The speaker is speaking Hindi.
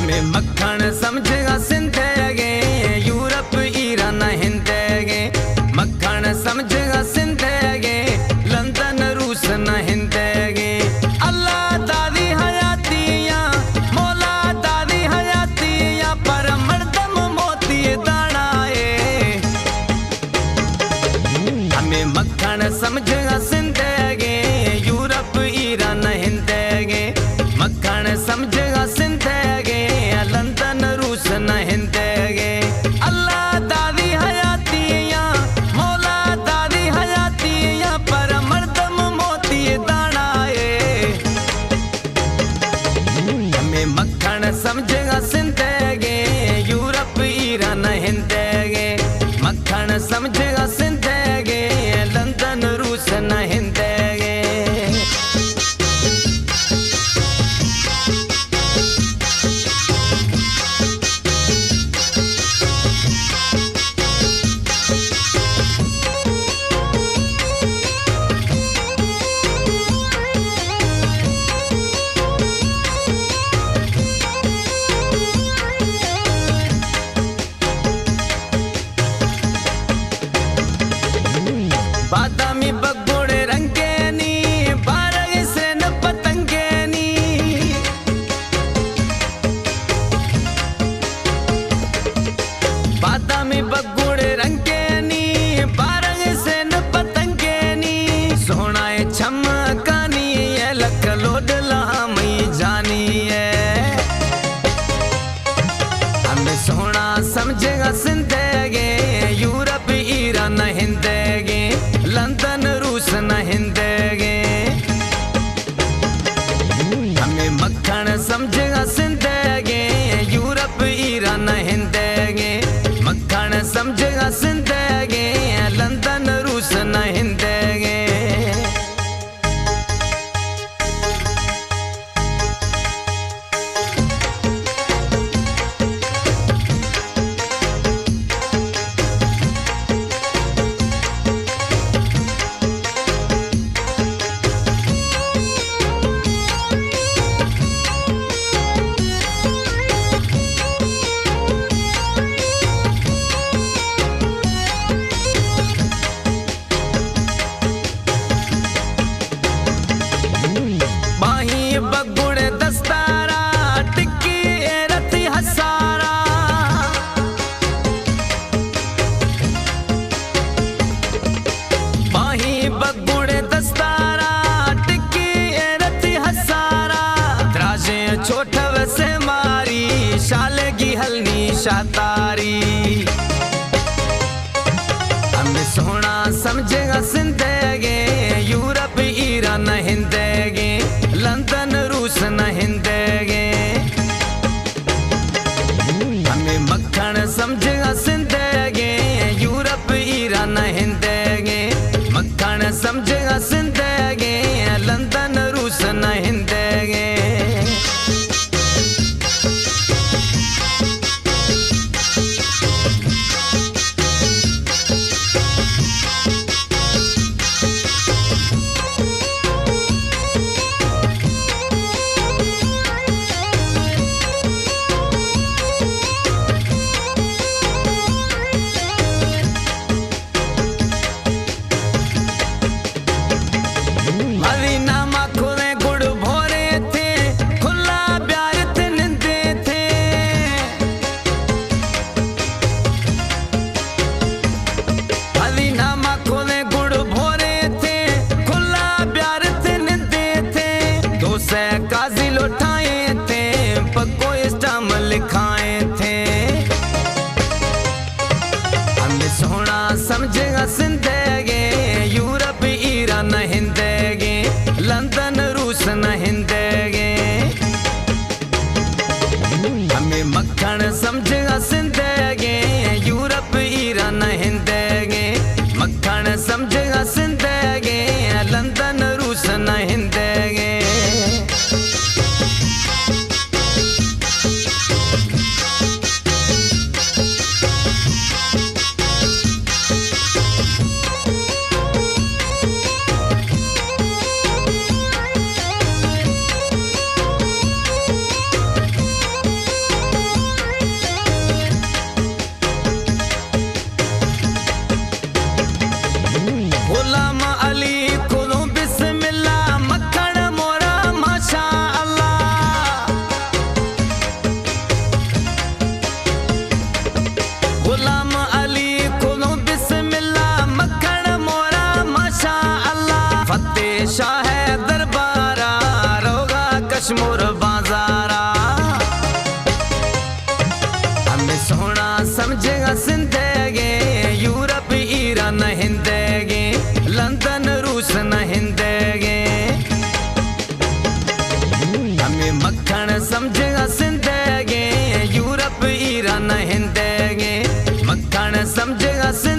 हमें मक्खन समझेगा सिंधेगे, यूरोप ईरान हिंदेगे। मक्खन समझेगा सिंधेगे, लंदन रूस न हिंदेगे। अल्लाह दादी हयातिया, मौला दादी हयातिया, पर मर्दम मोती दानाए। हमें मक्खन समझेगा सिंधेगे, यूरोप ईरान हिंदेगे। मक्खन समझेगा सिंधेगे, लंदन रूस न हिंदेगे। अल्लाह दादी हयातिया, मौला दादी हयातिया, पर मर्दम मोती दानाए। हमें मक्खन समझेगा सिंधेगे, यूरोप ईरान हिंदेगे। मक्खन समझेगा सिंधेगे, लंदन रूस न हिंदेगे। बादामी बगोड़े रंगे नी, बारग से न पतंगे नी। बादामी बगोड़े रंगे नी, बारग से न पतंगे नी। सोनाए छमकानी है, लख लोड लामी जानी है। हमें सोना समझेगा सिंधेगे, यूरोप ईरान हिंदेगे। लंदन रूस न हिंदेगे। हमें मक्खन समझेगा सिंधेगे, यूरोप ईरान हिंदेगे। मक्खन समझेगा सिंधेगे, लंदन रूस न हिंदेगे। बगुड़ दस्तारा, टिक्की रथी हसारा। बाही बगुड़ दस्तारा, टिक्की रथी हसारा। द्राजे छोटव से मारी, शालगी हलनी शातारी। हमें सोना समझेगा सिंधेगे, यूरोप ईरान हिंदेगे। लंदन रूस न हिंदेगे। हमें मक्खन समझेगा सिंधेगे, यूरोप ईरान हिंदेगे। मक्खन समझेगा सिंधेगे, लंदन रूस न हिंदेगे। काजी लौटाए थे, पक्को इस्टाम लिखाए थे। हमें सोना समझेगा सिंधेगे, यूरोप ईरान हिंदेगे। लंदन रूस न हिंदेगे। हमें मक्खन समझेगा सिंधेगे, यूरोप ईरान हिंदेगे। मक्खन समझेगा सिंधेगे, लंदन रूस न हिंदेगे। समझ हंस